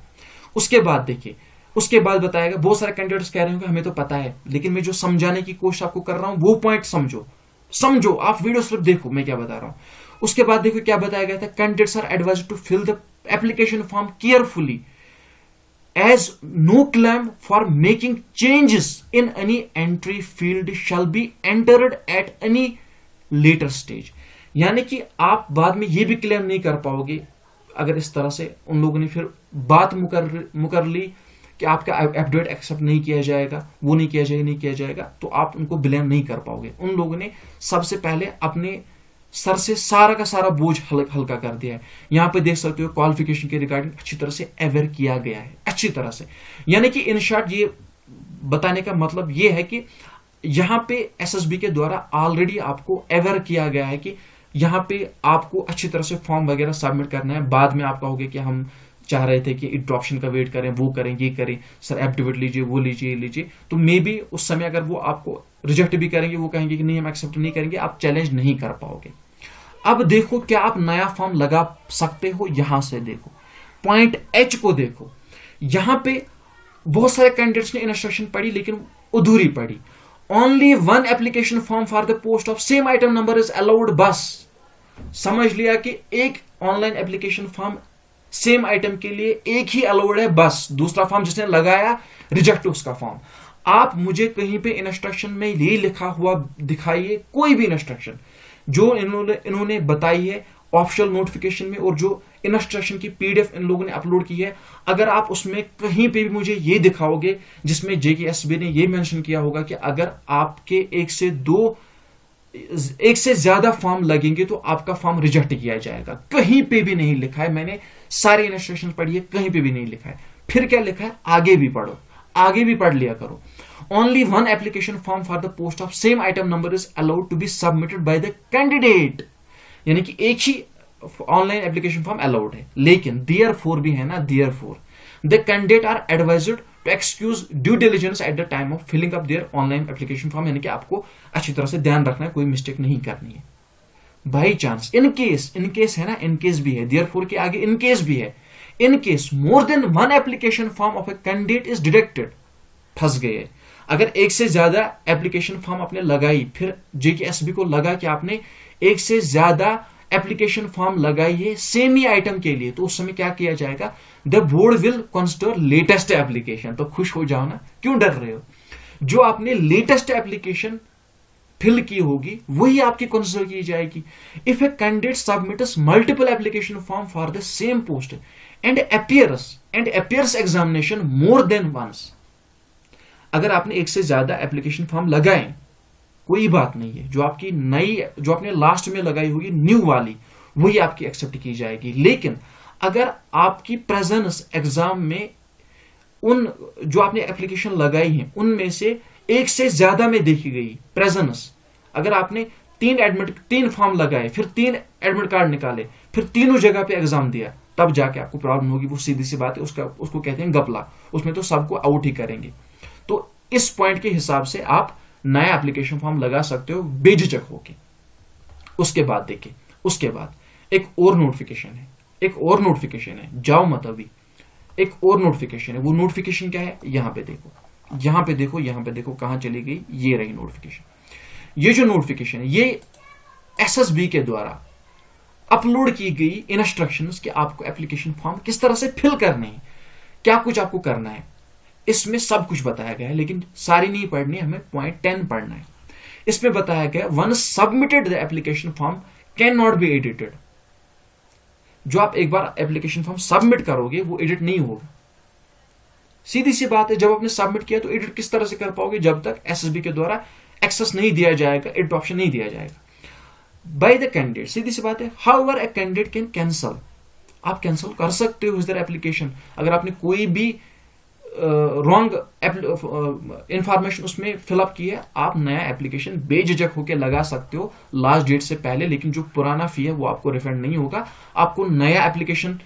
S1: उसके बाद देखिए, उसके बाद बताएगा, बहुत सारे कैंडिडेट्स कह रहे होंगे हमें तो पता है, लेकिन मैं जो समझाने की कोशिश आपको कर रहा हूं वो पॉइंट समझो, आप वीडियो सिर्फ देखो मैं क्या बता रहा हूं। उसके बाद देखो क्या बताया गया था, candidates are advised to fill the application form carefully as no claim for making changes in any entry field shall be entered at any later stage. यानी कि आप बाद में ये भी क्लेम नहीं कर पाओगे अगर इस तरह से उन लोगों ने फिर बात मुकर ली कि आपका अपडेट एक्सेप्ट नहीं किया जाएगा, वो नहीं किया जाएगा, तो आप उनको ब्लेम नहीं कर पाओगे। उन लोगों ने सबसे पहले अपने सर से सारा का सारा बोझ हल्का कर दिया है। यहां पे देख सकते हो क्वालिफिकेशन के रिगार्डिंग अच्छी तरह से अवेयर किया गया है, अच्छी तरह से। यानी कि इन शॉर्ट ये बताने का मतलब ये है कि यहां पे एसएसबी के द्वारा ऑलरेडी आपको अवेयर किया गया है कि यहां पे आपको अच्छी तरह से फॉर्म वगैरह सबमिट करना है। बाद में आप कहोगे कि हम चाह रहे थे कि इंट्रोडक्शन का वेट करें, वो करें, ये करें, सर एप्टीट्यूड लीजिए, वो लीजिए, ये लीजिए, तो मे बी उस समय अगर वो आपको रिजेक्ट भी करेंगे, वो कहेंगे कि नहीं हम एक्सेप्ट नहीं करेंगे, आप चैलेंज नहीं कर पाओगे। अब देखो क्या आप नया फॉर्म लगा सकते हो, यहां से देखो पॉइंट एच को देखो। यहां पे बहुत सारे कैंडिडेट्स ने इंस्ट्रक्शन पढ़ी लेकिन अधूरी पढ़ी। Only 1 application form for the post of same item number is allowed. बस समझ लिया कि एक online application form same item के लिए एक ही अलाउड है, बस। दूसरा फॉर्म जिसने लगाया रिजेक्ट उसका फॉर्म। आप मुझे कहीं पे इंस्ट्रक्शन में ये लिखा हुआ दिखाइए, कोई भी इंस्ट्रक्शन जो इन्होंने बताई है ऑफिशियल नोटिफिकेशन में और जो इंस्ट्रक्शन की पीडीएफ इन लोगों ने अपलोड की है, अगर आप उसमें कहीं पे भी मुझे ये दिखाओगे जिसमें जेकेएसबी ने ये मेंशन किया होगा कि अगर आपके एक से ज्यादा फॉर्म लगेंगे तो आपका फॉर्म रिजेक्ट किया जाएगा, कहीं पे भी नहीं लिखा है। मैंने सारी इंस्ट्रक्शन पढ़ी है, कहीं पे भी नहीं लिखा है। फिर क्या लिखा है, आगे भी पढ़ो, आगे भी पढ़ लिया करो। Only 1 application form for the post of same item number is allowed to be submitted by the candidate. यानी कि एक ही ऑनलाइन एप्लीकेशन फॉर्म अलाउड है, लेकिन देयरफॉर भी है ना, therefore the candidate are advised to excuse due diligence at the time of filling up their online application form. यानी कि आपको अच्छी तरह से ध्यान रखना है, कोई मिस्टेक नहीं करनी है। बाई चांस, इन केस है ना, इन केस भी है, देयरफॉर के आगे इन केस भी है। In case more than 1 application form of a candidate is deducted, फंस गए। अगर एक से ज्यादा एप्लीकेशन फॉर्म आपने लगाई, फिर जेकेएसबी को लगा कि आपने एक से ज्यादा एप्लीकेशन फॉर्म लगाई है सेम ही आइटम के लिए, तो उस समय क्या किया जाएगा, the board will consider latest application. तो खुश हो जाओ ना, क्यों डर रहे हो? जो आपने लेटेस्ट एप्लीकेशन फिल की होगी वही आपकी कंसिडर की जाएगी। If a candidate submits multiple application form for the same post and appears examination more than once, अगर आपने एक से ज्यादा एप्लीकेशन फॉर्म लगाए कोई बात नहीं है, जो आपकी नई, जो आपने लास्ट में लगाई होगी न्यू वाली, वही आपकी एक्सेप्ट की जाएगी। लेकिन अगर आपकी प्रेजेंस एग्जाम में उन जो आपने एप्लीकेशन लगाई है उनमें से एक से ज्यादा में देखी गई प्रेजेंस, अगर आपने 3 फॉर्म लगाए, फिर 3 एडमिट कार्ड निकाले, फिर तीनों जगह पे एग्जाम दिया, तब जाके आपको प्रॉब्लम होगी। वो सीधी सी बात है, उसको कहते हैं गपला, उसमें तो सबको आउट ही करेंगे। तो इस पॉइंट के हिसाब से आप नया एप्लीकेशन फॉर्म लगा सकते हो बेझिझक होके। उसके बाद देखिए, उसके बाद एक और नोटिफिकेशन है, एक और नोटिफिकेशन है, जाओ मत अभी, एक और नोटिफिकेशन है। वो नोटिफिकेशन क्या है, यहां पे देखो, यहां पे देखो, यहां पे देखो, कहां चली गई, ये रही नोटिफिकेशन। ये जो नोटिफिकेशन है, ये एसएसबी के द्वारा अपलोड की गई इंस्ट्रक्शंस कि आपको एप्लीकेशन फॉर्म किस तरह से फिल करने हैं, क्या कुछ आपको करना है। इसमें सब कुछ बताया गया है, लेकिन सारी नहीं पढ़नी है, हमें पॉइंट 10 पढ़ना है। इसमें बताया गया one submitted the application form can not be edited. जो आप एक बार एप्लीकेशन फॉर्म सबमिट करोगे वो एडिट नहीं होगा। सीधी सी बात है, जब आपने सबमिट किया तो एडिट किस तरह से कर पाओगे, जब तक एसएसबी के द्वारा एक्सेस नहीं दिया जाएगा, एडिट ऑप्शन नहीं दिया जाएगा बाय द कैंडिडेट। सीधी सी बात है, how ever a candidate can cancel, आप कैंसिल कर सकते हो इस एप्लीकेशन। अगर आपने कोई भी रॉन्ग इंफॉर्मेशन उसमें फिलअप की है, आप नया एप्लीकेशन बेझिझक होकर लगा सकते हो लास्ट डेट से पहले, लेकिन जो पुराना फी है वो आपको रिफंड नहीं होगा। आपको नई एप्लीकेशन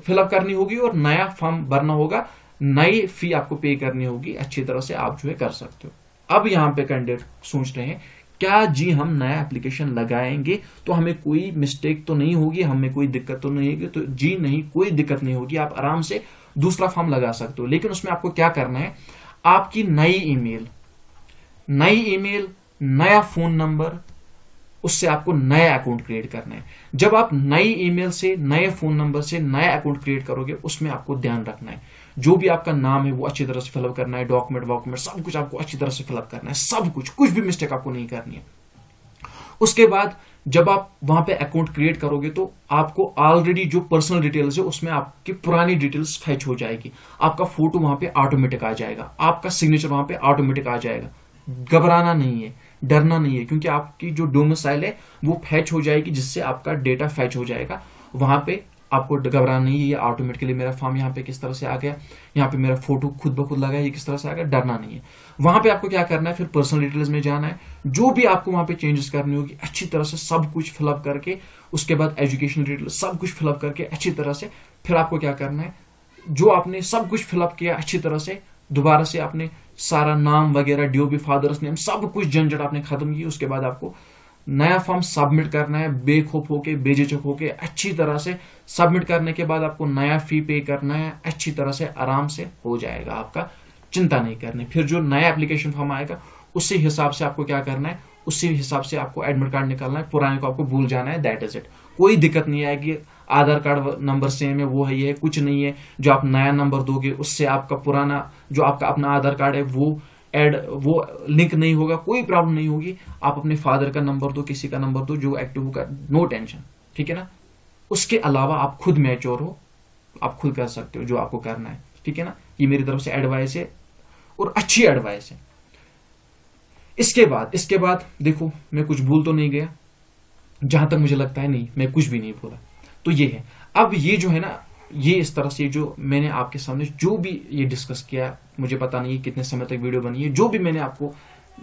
S1: फिलअप करनी होगी और नया फॉर्म भरना होगा, नई फी आपको पे करनी होगी। अच्छी तरह से आप जो है कर सकते हो। अब यहां पे कैंडिडेट सोच रहे हैं, क्या जी हम नया एप्लीकेशन लगाएंगे तो हमें कोई मिस्टेक तो नहीं होगी, हमें कोई दिक्कत तो नहीं होगी। तो जी नहीं, कोई दिक्कत नहीं होगी, आप आराम से दूसरा फॉर्म लगा सकते हो। लेकिन उसमें आपको क्या करना है, आपकी नई ईमेल, नया फोन नंबर, उससे आपको नया अकाउंट क्रिएट करना है। जब आप नई ईमेल से, नए फोन नंबर से नया अकाउंट क्रिएट करोगे, उसमें आपको ध्यान रखना है जो भी आपका नाम है वो अच्छी तरह से फिलअप करना है, डॉक्यूमेंट सब कुछ आपको अच्छी तरह से फिलअप करना है, सब कुछ भी मिस्टेक आपको नहीं करनी है। उसके बाद जब आप वहां पे अकाउंट क्रिएट करोगे तो आपको ऑलरेडी जो पर्सनल डिटेल्स है उसमें आपकी पुरानी डिटेल्स फैच हो जाएगी, आपका फोटो वहां पे ऑटोमेटिक आ जाएगा, आपका सिग्नेचर वहां पे ऑटोमेटिक आ जाएगा। घबराना नहीं है, डरना नहीं है, क्योंकि आपकी जो डोमिसाइल है वो फैच हो जाएगी, जिससे आपका डेटा फैच हो जाएगा। वहां पे आपको घबराना नहीं है, ये ऑटोमेटिकली मेरा फॉर्म यहाँ पे किस तरह से आ गया, यहाँ पे मेरा फोटो खुद ब खुद लगा है, ये किस तरह से आ गया, डरना नहीं है। वहां पे आपको क्या करना है, फिर पर्सनल डिटेल्स में जाना है, जो भी आपको वहां पे चेंजेस करनी होगी अच्छी तरह से सब कुछ फिलअप करके, उसके बाद एजुकेशन डिटेल्स सब कुछ फिलअप करके अच्छी तरह से, फिर आपको क्या करना है, जो आपने सब कुछ फिलअप किया अच्छी तरह से, दोबारा से आपने सारा नाम वगैरह, डीओबी, फादर्स नेम, सब कुछ झंझट आपने खत्म की। उसके बाद आपको नया फॉर्म सबमिट करना है, बेखौफ होके, बेझिझक होके अच्छी तरह से सबमिट करने के बाद आपको नया फी पे करना है, अच्छी तरह से आराम से हो जाएगा आपका, चिंता नहीं करनी। फिर जो नया एप्लीकेशन फॉर्म आएगा उसी हिसाब से आपको क्या करना है, उसी हिसाब से आपको एडमिट कार्ड निकालना है, पुराने को आपको भूल जाना है, दैट इज इट। कोई दिक्कत नहीं आएगी, आधार कार्ड नंबर सेम है, वो है, ये कुछ नहीं है। जो आप नया नंबर दोगे उससे आपका पुराना जो आपका अपना आधार कार्ड है वो लिंक नहीं होगा, कोई प्रॉब्लम नहीं होगी। आप अपने फादर का नंबर दो, किसी का नंबर दो जो एक्टिव होगा, नो टेंशन, ठीक है ना। उसके अलावा आप खुद मैच्योर हो, आप खुद कर सकते हो जो आपको करना है, ठीक है ना। ये मेरी तरफ से एडवाइस है और अच्छी एडवाइस है। इसके बाद देखो, मैं कुछ भूल तो नहीं गया, जहां तक मुझे लगता है नहीं, मैं कुछ भी नहीं भूला। तो ये है, अब ये जो है ना, ये इस तरह से जो मैंने आपके सामने जो भी ये डिस्कस किया, मुझे पता नहीं कितने समय तक वीडियो बनी है, जो भी मैंने आपको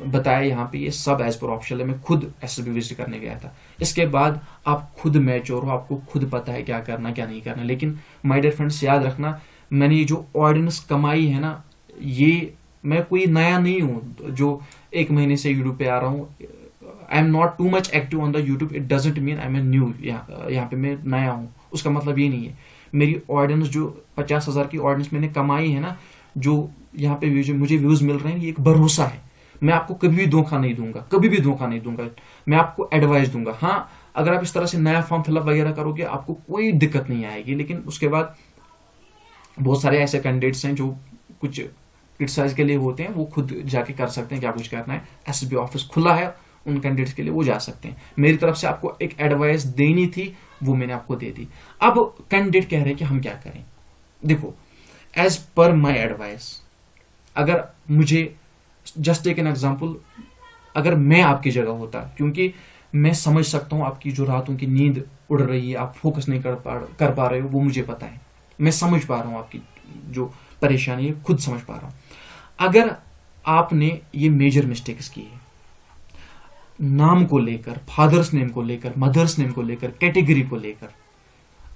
S1: बताया यहाँ पे, ये सब एज पर ऑप्शनल है। मैं खुद एसएसबी विजिट करने गया था। इसके बाद आप खुद मैच्योर हो, आपको खुद पता है क्या करना क्या नहीं करना। लेकिन माय डियर फ्रेंड्स, याद रखना, मैंने ये जो ऑडियंस कमाई है ना, ये मैं कोई नया नहीं हूं जो एक महीने से यूट्यूब पे आ रहा हूँ। I am not too much active on the YouTube, it doesn't mean I am new. यहाँ पे मैं नया हूँ, उसका मतलब ये नहीं है। मेरी ऑडियंस जो 50,000 की ऑडियंस मैंने कमाई है ना, जो यहाँ पे मुझे व्यूज मिल रहे हैं, ये एक भरोसा है। मैं आपको कभी भी धोखा नहीं दूंगा, कभी भी धोखा नहीं दूंगा। मैं आपको एडवाइस दूंगा। हाँ, अगर आप इस तरह से नया फॉर्म फिलअप वगैरह करोगे आपको कोई दिक्कत नहीं आएगी। लेकिन उसके बाद बहुत सारे ऐसे कैंडिडेट्स हैं जो कुछ क्रिटिसाइज के लिए होते हैं, वो खुद जाके कर सकते हैं क्या कुछ करना है। एसएसबी ऑफिस खुला है उन कैंडिडेट्स के लिए, वो जा सकते हैं। मेरी तरफ से आपको एक एडवाइस देनी थी, वो मैंने आपको दे दी। अब कैंडिडेट कह रहे हैं कि हम क्या करें। देखो, एज पर माई एडवाइस, अगर मुझे जस्ट टेक एन एग्जाम्पल, अगर मैं आपकी जगह होता, क्योंकि मैं समझ सकता हूं आपकी जो रातों की नींद उड़ रही है, आप फोकस नहीं कर पा रहे हो, वो मुझे पता है। मैं समझ पा रहा हूं आपकी जो परेशानी है, खुद समझ पा रहा हूं। अगर आपने ये मेजर मिस्टेक्स की है, नाम को लेकर, फादर्स नेम को लेकर, मदर्स नेम को लेकर, कैटेगरी को लेकर,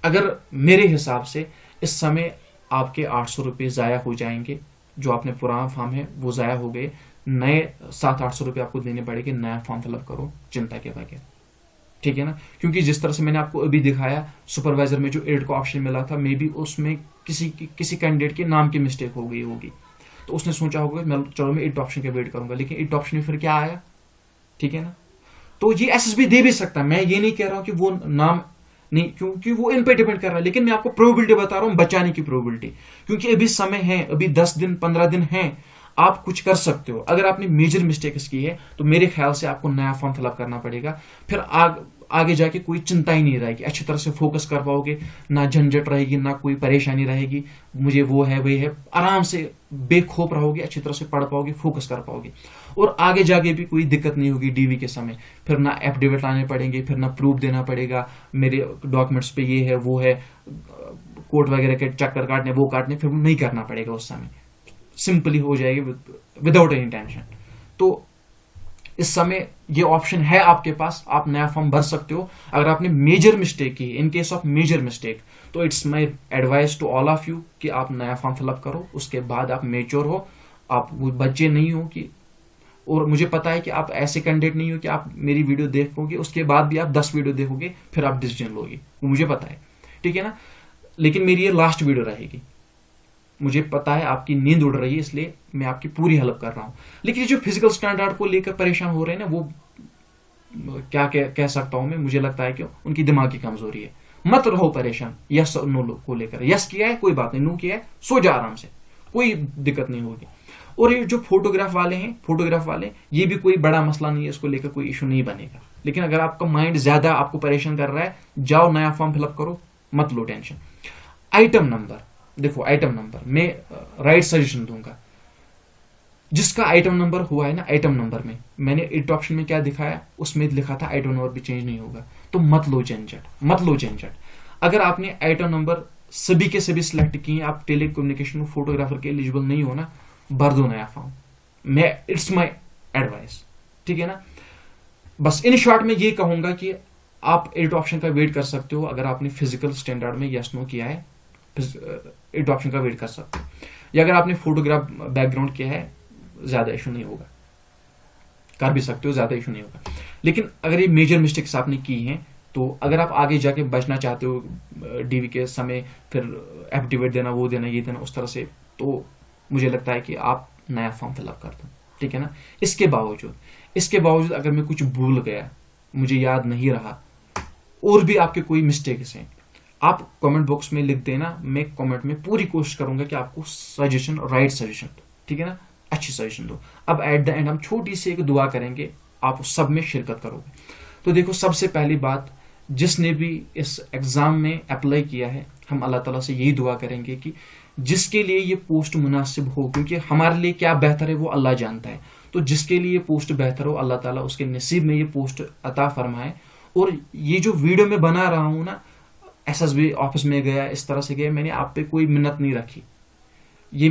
S1: अगर मेरे हिसाब से इस समय आपके 800 रुपये ज़ाया हो जाएंगे। जो आपने पुराना फॉर्म है वो ज़ाया हो गए, नए 700-800 रुपये आपको देने पड़ेंगे। नया फॉर्म फिलअप करो चिंता के बगैर, ठीक है ना, क्योंकि जिस तरह से मैंने आपको अभी दिखाया सुपरवाइजर में जो एडिट का ऑप्शन मिला था, मे बी उसमें किसी कैंडिडेट के नाम की मिस्टेक हो गई होगी, तो उसने सोचा होगा चलो मैं एडिट ऑप्शन का वेट करूंगा, लेकिन एडिट ऑप्शन में फिर क्या आया, ठीक है ना। तो ये एसएसबी दे भी सकता है, मैं ये नहीं कह रहा हूं कि वो नाम नहीं, क्योंकि वो इन पे डिपेंड कर रहा है, लेकिन मैं आपको प्रोबेबिलिटी बता रहा हूं, बचाने की प्रोबेबिलिटी, क्योंकि अभी समय है, अभी 10 दिन 15 दिन है, आप कुछ कर सकते हो। अगर आपने मेजर मिस्टेक्स की है तो मेरे ख्याल से आपको नया फॉर्म फिलअप करना पड़ेगा, फिर आगे जाके कोई चिंता ही नहीं रहेगी, अच्छी तरह से फोकस कर पाओगे, ना झंझट रहेगी, ना कोई परेशानी रहेगी, मुझे वो है वही है, आराम से बेखौफ रहोगे, अच्छी तरह से पढ़ पाओगे, फोकस कर पाओगे, और आगे जाके भी कोई दिक्कत नहीं होगी डीवी के समय, फिर ना एफिडेविट लाने पड़ेंगे, फिर ना प्रूफ देना पड़ेगा मेरे डॉक्यूमेंट्स पे ये है वो है, कोर्ट वगैरह के चक्कर काटने वो काटने, फिर नहीं करना पड़ेगा उस समय, सिंपली हो जाएगी विदाउट एनी टेंशन। तो इस समय ये ऑप्शन है आपके पास, आप नया फॉर्म भर सकते हो अगर आपने मेजर मिस्टेक की। In case of major mistake तो it's my advice to all of you कि आप नया फॉर्म फिलअप करो, उसके बाद आप मेच्योर हो, आप वो बच्चे नहीं हो कि, और मुझे पता है कि आप ऐसे कैंडिडेट नहीं हो कि आप मेरी वीडियो देखोगे उसके बाद भी आप 10 वीडियो देखोगे फिर आप डिसीजन लोगे, वो मुझे पता है, ठीक है ना। लेकिन मेरी ये लास्ट वीडियो रहेगी, मुझे पता है आपकी नींद उड़ रही है, इसलिए मैं आपकी पूरी हेल्प कर रहा हूं। लेकिन जो फिजिकल स्टैंडर्ड को लेकर परेशान हो रहे हैं ना, वो क्या कह सकता हूं मैं, मुझे लगता है कि उनकी दिमाग की कमजोरी है। मत रहो परेशान यस और नो को लेकर, यस किया है कोई बात नहीं, नो किया है सो जा आराम से, कोई दिक्कत नहीं होगी। और ये जो फोटोग्राफ वाले हैं, फोटोग्राफ वाले, ये भी कोई बड़ा मसला नहीं है, इसको लेकर कोई इशू नहीं बनेगा। लेकिन अगर आपका माइंड ज्यादा आपको परेशान कर रहा है, जाओ नया फॉर्म फिलअप करो, मत लो टेंशन। आइटम नंबर देखो, आइटम नंबर मैं राइट सजेशन दूंगा, जिसका आइटम नंबर हुआ है ना, आइटम नंबर में मैंने एडिट ऑप्शन में क्या दिखाया, उसमें लिखा था आइटम नंबर भी चेंज नहीं होगा, तो मत लो झंझट, मत लो झंझट। अगर आपने आइटम नंबर सभी के सभी सिलेक्ट किए, आप टेली कम्युनिकेशन फोटोग्राफर के एलिजिबल नहीं हो ना, भर दो नया फॉर्म, मैं इट्स माई एडवाइस, ठीक है ना। बस इन शॉर्ट में ये कहूंगा कि आप एडिट ऑप्शन का वेट कर सकते हो, अगर आपने फिजिकल स्टैंडर्ड में यस नो किया है एडिट ऑप्शन का वेट कर सकते हो, या अगर आपने फोटोग्राफ बैकग्राउंड किया है ज्यादा इशू नहीं होगा, कर भी सकते हो, ज्यादा इशू नहीं होगा। लेकिन अगर ये मेजर मिस्टेक्स आपने की हैं, तो अगर आप आगे जाके बचना चाहते हो डीवी के समय फिर एफिडेविट देना, वो देना, ये देना, उस तरह से, तो मुझे लगता है कि आप नया फॉर्म फिलअप कर दो, ठीक है ना। इसके बावजूद अगर मैं कुछ भूल गया, मुझे याद नहीं रहा, और भी आपके कोई मिस्टेक्स हैं, आप कमेंट बॉक्स में लिख देना, मैं कमेंट में पूरी कोशिश करूंगा कि आपको सजेशन, राइट सजेशन, ठीक है ना, अच्छी सजेशन दो। अब एट द एंड हम छोटी सी एक दुआ करेंगे, आप सब में शिरकत करोगे। तो देखो, सबसे पहली बात, जिसने भी इस एग्जाम में अप्लाई किया है, हम अल्लाह ताला से यही दुआ करेंगे कि जिसके लिए ये पोस्ट मुनासिब हो, क्योंकि हमारे लिए क्या बेहतर है वो अल्लाह जानता है, तो जिसके लिए ये पोस्ट बेहतर हो, अल्लाह ताला उसके नसीब में ये पोस्ट अता फरमाए। और ये जो वीडियो में बना रहा हूं ना, एसएसबी ऑफिस में गया, इस तरह से गया, मैंने आप पे कोई मिन्नत नहीं रखी, ये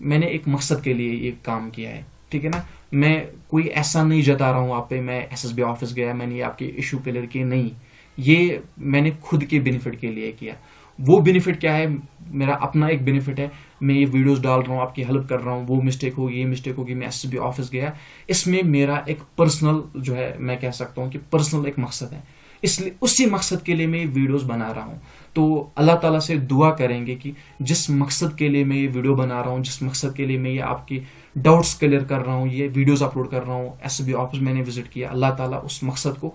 S1: मैंने एक मकसद के लिए ये काम किया है, ठीक है ना। मैं कोई ऐसा नहीं जता रहा हूं आप पे, मैं एसएसबी ऑफिस गया, मैंने आपके इशू क्लियर किए, नहीं, ये मैंने खुद के बेनिफिट के लिए किया। वो बेनिफिट क्या है, मेरा अपना एक बेनिफिट है, मैं ये वीडियोस डाल रहा हूँ, आपकी हेल्प कर रहा हूँ, वो मिस्टेक होगी, ये मिस्टेक होगी, मैं एसएसबी ऑफिस गया, इसमें मेरा एक पर्सनल जो है, मैं कह सकता हूँ कि पर्सनल एक मकसद है, इसलिए उसी मकसद के लिए मैं ये वीडियोस बना रहा हूँ। तो अल्लाह ताला से दुआ करेंगे कि जिस मकसद के लिए मैं ये वीडियो बना रहा हूँ, जिस मकसद के लिए मैं ये आपकी डाउट्स क्लियर कर रहा हूँ, ये वीडियोस अपलोड कर रहा हूँ, एसएसबी ऑफिस मैंने विजिट किया, अल्लाह ताला उस मकसद को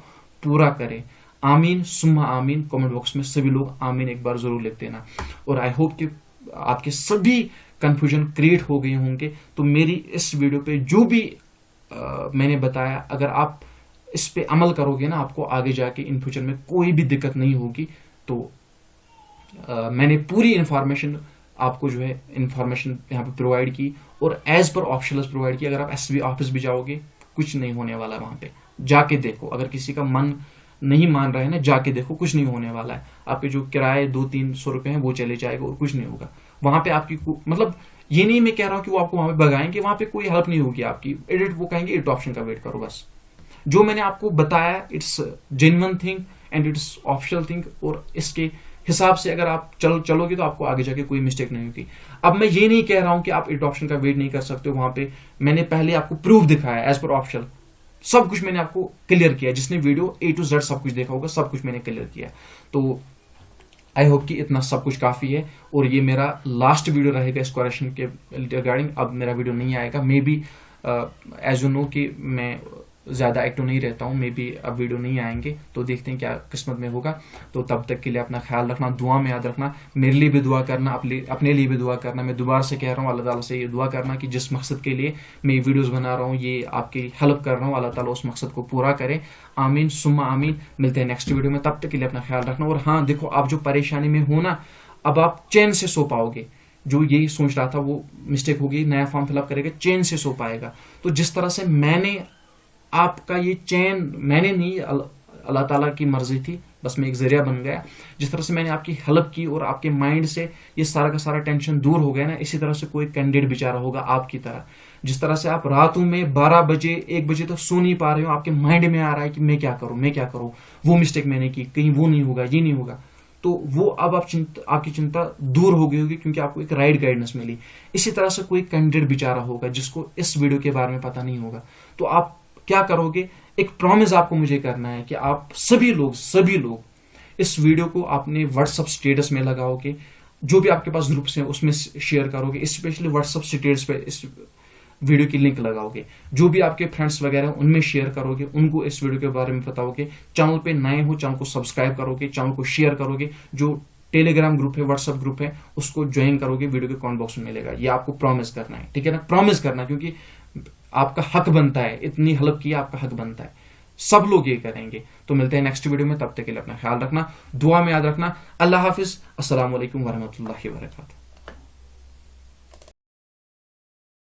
S1: पूरा करे। आमीन सुम्मा आमीन। कमेंट बॉक्स में सभी लोग आमीन एक बार जरूर लिख देना। और आई होप कि आपके सभी कंफ्यूजन क्रिएट हो गए होंगे। तो मेरी इस वीडियो पे जो भी मैंने बताया, अगर आप इस पे अमल करोगे ना, आपको आगे जाके इन फ्यूचर में कोई भी दिक्कत नहीं होगी। तो मैंने पूरी इंफॉर्मेशन आपको जो है इंफॉर्मेशन यहाँ पे प्रोवाइड की और एज पर ऑप्शनल प्रोवाइड की। अगर आप एसएसबी ऑफिस भी जाओगे, कुछ नहीं होने वाला, वहां पे जाके देखो। अगर किसी का मन नहीं मान रहा है ना, जाके देखो, कुछ नहीं होने वाला है। आपके जो किराए 200-300 रुपए हैं वो चले जाएगा और कुछ नहीं होगा वहां पे। आपकी मतलब ये नहीं मैं कह रहा हूं कि वो आपको वहां पे भगाएंगे, वहां पे कोई हेल्प नहीं होगी आपकी। एडिट वो कहेंगे एडिट ऑप्शन का वेट करो बस। जो मैंने आपको बताया it's genuine thing and it's optional thing, और इसके हिसाब से अगर आप चलोगे तो आपको आगे जाके कोई मिस्टेक नहीं होगी। अब मैं ये नहीं कह रहा हूं कि आप एडिट ऑप्शन का वेट नहीं कर सकते हो। वहां पे मैंने पहले आपको प्रूफ दिखाया एज पर ऑप्शनल, सब कुछ मैंने आपको क्लियर किया, जिसने वीडियो A to Z सब कुछ देखा होगा, सब कुछ मैंने क्लियर किया। तो आई होप कि इतना सब कुछ काफ़ी है, और ये मेरा लास्ट वीडियो रहेगा इस क्वेश्चन के रिगार्डिंग। अब मेरा वीडियो नहीं आएगा, maybe as you know कि मैं ज़्यादा एक्टिव नहीं रहता हूँ, मे बी अब वीडियो नहीं आएंगे, तो देखते हैं क्या किस्मत में होगा। तो तब तक के लिए अपना ख्याल रखना, दुआ में याद रखना, मेरे लिए भी दुआ करना, अपने लिए भी दुआ करना। मैं दोबारा से कह रहा हूँ, अल्लाह ताला से ये दुआ करना कि जिस मकसद के लिए मैं ये वीडियोज़ बना रहा हूँ, ये आपकी हेल्प कर रहा हूँ, अल्लाह ताला उस मकसद को पूरा करे। आमीन सुम्मा आमीन। मिलते हैं नेक्स्ट वीडियो में, तब तक के लिए अपना ख्याल रखना। और हाँ देखो, आप जो परेशानी में हो ना, अब आप चैन से सो पाओगे। जो यही सोच रहा था वो मिस्टेक होगी, नया फॉर्म फिलअप करेगा, चैन से सो पाएगा। तो जिस तरह से मैंने आपका ये चैन, मैंने नहीं, अल्लाह ताला की मर्जी थी, बस मैं एक जरिया बन गया। जिस तरह से मैंने आपकी हेल्प की और आपके माइंड से ये सारा का सारा टेंशन दूर हो गया ना, इसी तरह से कोई कैंडिडेट बेचारा होगा आपकी तरह। जिस तरह से आप रातों में 12 बजे 1 बजे तक सो नहीं पा रहे हो, आपके माइंड में आ रहा है कि मैं क्या करूं, मैं क्या करूं, वो मिस्टेक मैंने की, कहीं वो नहीं होगा, ये नहीं होगा, तो वो अब आपकी चिंता दूर हो गई होगी, क्योंकि आपको एक राइट गाइडेंस मिली। इसी तरह से कोई कैंडिडेट बेचारा होगा जिसको इस वीडियो के बारे में पता नहीं होगा, तो आप क्या करोगे, एक प्रॉमिस आपको मुझे करना है कि आप सभी लोग इस वीडियो को अपने व्हाट्सएप स्टेटस में लगाओगे, जो भी आपके पास ग्रुप्स हैं उसमें शेयर करोगे, स्पेशली व्हाट्सएप स्टेटस पे इस वीडियो की लिंक लगाओगे, जो भी आपके फ्रेंड्स वगैरह उनमें शेयर करोगे, उनको इस वीडियो के बारे में बताओगे। चैनल पे नए हो, चैनल को सब्सक्राइब करोगे, चैनल को शेयर करोगे, जो टेलीग्राम ग्रुप है, व्हाट्सएप ग्रुप है, उसको ज्वाइन करोगे, वीडियो के कमेंट बॉक्स में मिलेगा। ये आपको प्रॉमिस करना है, ठीक है ना, प्रॉमिस करना, क्योंकि आपका हक बनता है, इतनी हेल्प की आपका हक बनता है, सब लोग ये करेंगे। तो मिलते हैं नेक्स्ट वीडियो में, तब तक के लिए अपना ख्याल रखना, दुआ में याद रखना। अल्लाह हाफिज, अस्सलाम वालेकुम वरहमतुल्लाहि वबरकातुहू।